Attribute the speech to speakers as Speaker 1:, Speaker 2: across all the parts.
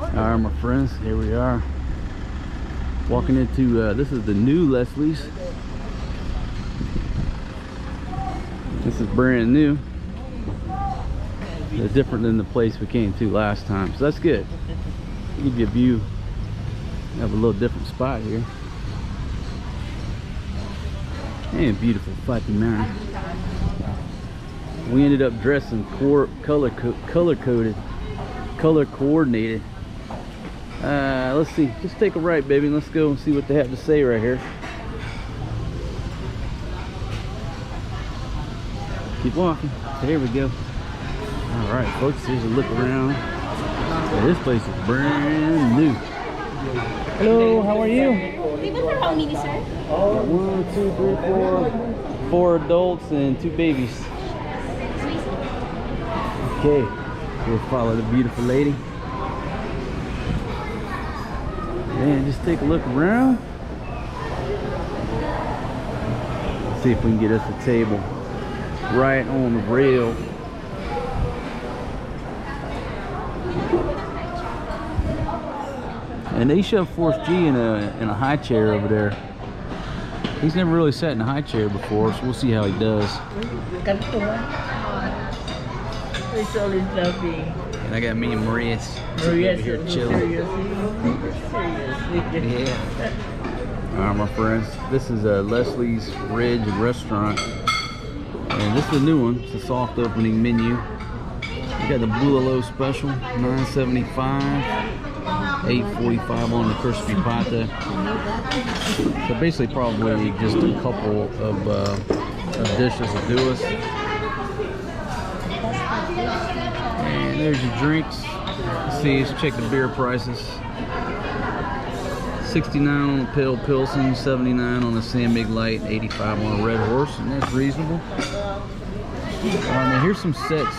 Speaker 1: Alright, my friends, here we are. Walking into, this is the new Leslie's. This is brand new. It's different than the place we came to last time, so that's good. Give you a view. Have a little different spot here. And beautiful Fatima. We ended up dressing color coordinated. Let's see. Just take a right, baby. Let's go and see what they have to say right here. Keep walking. There we go. All right, folks. Here's a look around. Yeah, this place is brand new. Hello, how are you?
Speaker 2: People for how many, sir?
Speaker 1: 1, 2, 3, 4. 4 adults and 2 babies. Okay, we'll follow the beautiful lady. And just take a look around. Let's see if we can get us a table right on the rail. And they shove Forrest G in a high chair over there. He's never really sat in a high chair before, so we'll see how he does. And I got me and Maria over here chilling. Yeah. Alright, my friends, this is Leslie's Ridge Restaurant. And this is the new one. It's a soft opening menu. We got the Bulalo special, $9.75. $8.45 on the crispy pata. So basically probably just a couple of dishes to do us. And there's your drinks. Let's see, let's check the beer prices. 69 on the Pale Pilsen, 79 on the Sandbig Light, 85 on a Red Horse, and that's reasonable. Now here's some sets.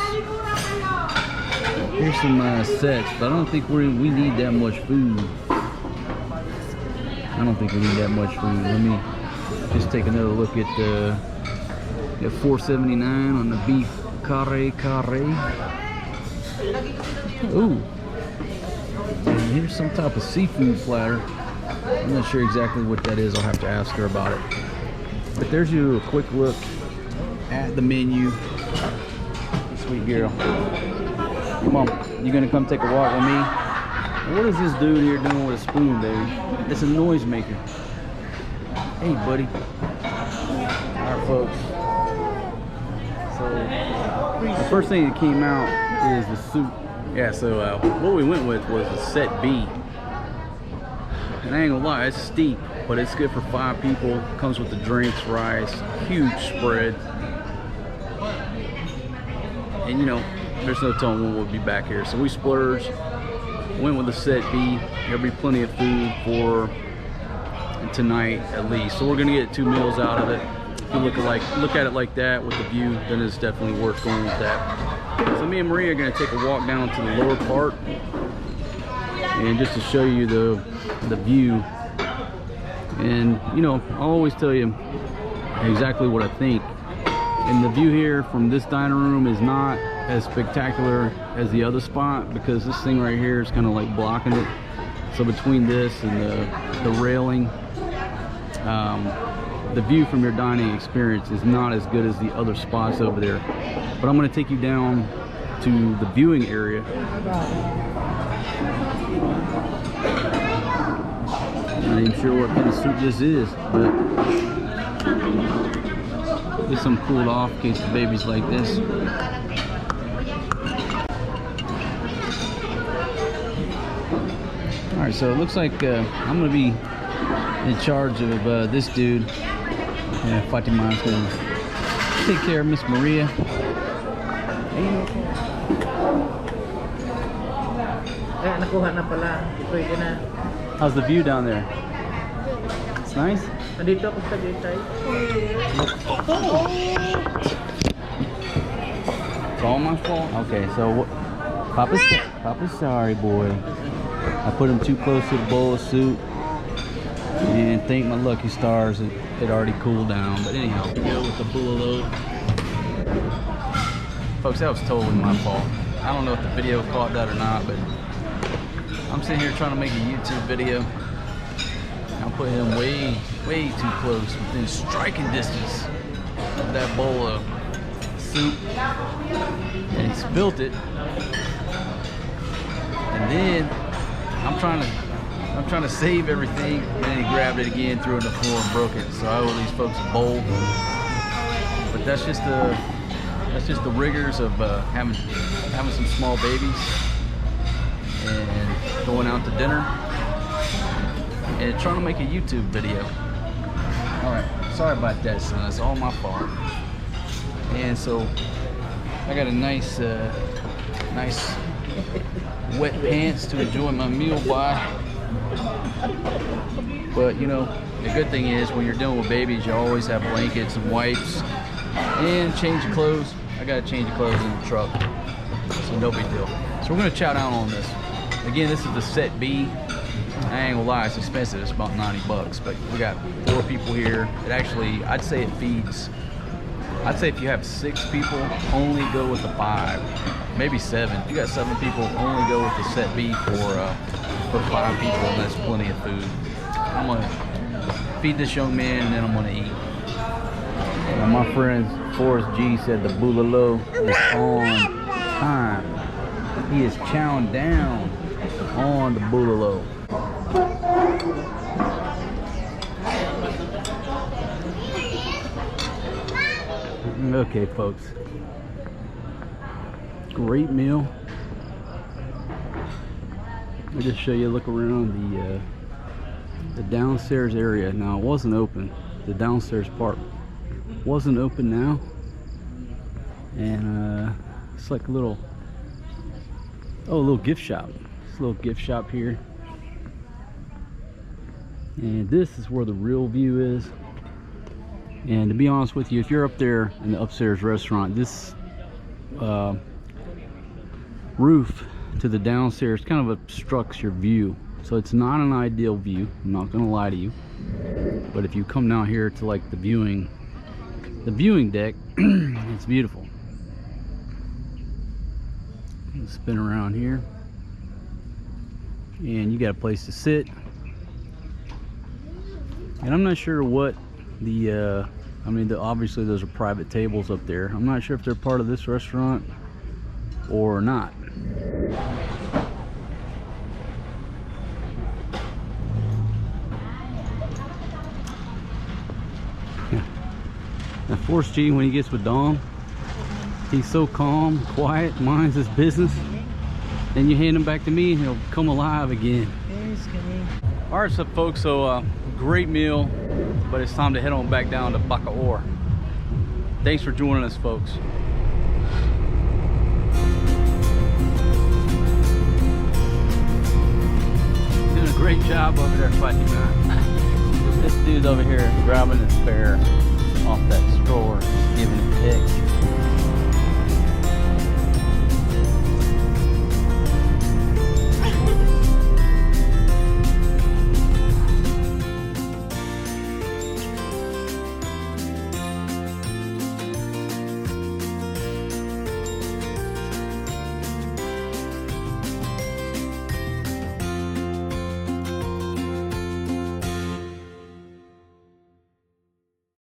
Speaker 1: Here's some sets, but I don't think we need that much food. I don't think we need that much food. Let me just take another look at the $4.79 on the beef carré. Ooh, and here's some type of seafood platter. I'm not sure exactly what that is. I'll have to ask her about it. But there's you a quick look at the menu. Sweet girl. Come on, you gonna come take a walk with me? What is this dude here doing with a spoon, baby? It's a noise maker. Hey, buddy. Alright, folks. So, the first thing that came out is the soup. Yeah, so what we went with was the set B. And I ain't gonna lie, it's steep, but it's good for 5 people. Comes with the drinks, rice, huge spread. And you know, there's no telling when we'll be back here. So we splurged, went with the set B. There'll be plenty of food for tonight at least. So we're gonna get 2 meals out of it. If you look at it like that with the view, then it's definitely worth going with that. So me and Maria are gonna take a walk down to the lower part, and just to show you the view. And you know, I'll always tell you exactly what I think. And the view here from this dining room is not as spectacular as the other spot, because this thing right here is kind of like blocking it. So between this and the railing, the view from your dining experience is not as good as the other spots over there. But I'm going to take you down to the viewing area. I'm not even sure what kind of soup this is, but get some cooled off in case the baby's like this. Alright, so it looks like I'm going to be in charge of this dude. Yeah, Fatima's going to take care of Miss Maria. How's the view down there? It's nice?
Speaker 3: Dito ako sa Tagaytay.
Speaker 1: It's all my fault? Okay, so Papa's sorry, boy. I put him too close to the bowl of soup. And thank my lucky stars it already cooled down. But anyhow, we go with the bulalo. Folks, that was totally my fault. I don't know if the video caught that or not, but I'm sitting here trying to make a YouTube video. I'll put him way too close, within striking distance of that bowl of soup, and he spilt it. And then I'm trying to save everything, and then he grabbed it again, threw it on the floor, and broke it. So I owe these folks a bowl. But that's just the rigors of having some small babies and going out to dinner and trying to make a YouTube video. All right, sorry about that, son. It's all my fault. And so I got a nice wet pants to enjoy my meal by. But you know, the good thing is when you're dealing with babies, you always have blankets and wipes and change of clothes. I gotta change the clothes in the truck, so no big deal. So we're gonna chow down on this. Again, this is the set B. I ain't gonna lie, it's expensive. It's about 90 bucks, but we got 4 people here. It actually, I'd say it feeds. I'd say if you have 6 people, only go with the 5, maybe 7. If you got 7 people, only go with the set B for 5 people, and that's plenty of food. I'm gonna feed this young man, and then I'm gonna eat. Now my friend Forrest G said the bulalo is on time. He is chowing down on the bulalo. Okay, folks. Great meal. I'll just show you a look around the downstairs area. Now it wasn't open. The downstairs part wasn't open now, and it's like a little gift shop. It's a little gift shop here, and this is where the real view is. And to be honest with you, if you're up there in the upstairs restaurant, this roof to the downstairs kind of obstructs your view, so it's not an ideal view. I'm not gonna lie to you, but if you come down here to like the viewing deck, it's beautiful. Spin around here, and you got a place to sit. And I'm not sure what the obviously those are private tables up there. I'm not sure if they're part of this restaurant or not. Now Forrest G, when he gets with Dom, he's so calm, quiet, minds his business. Then you hand him back to me and he'll come alive again. All right, so folks, great meal, but it's time to head on back down to Bacoor. Thanks for joining us, folks. Doing a great job over there, Fatima. This dude's over here grabbing his spare off that stroller, giving it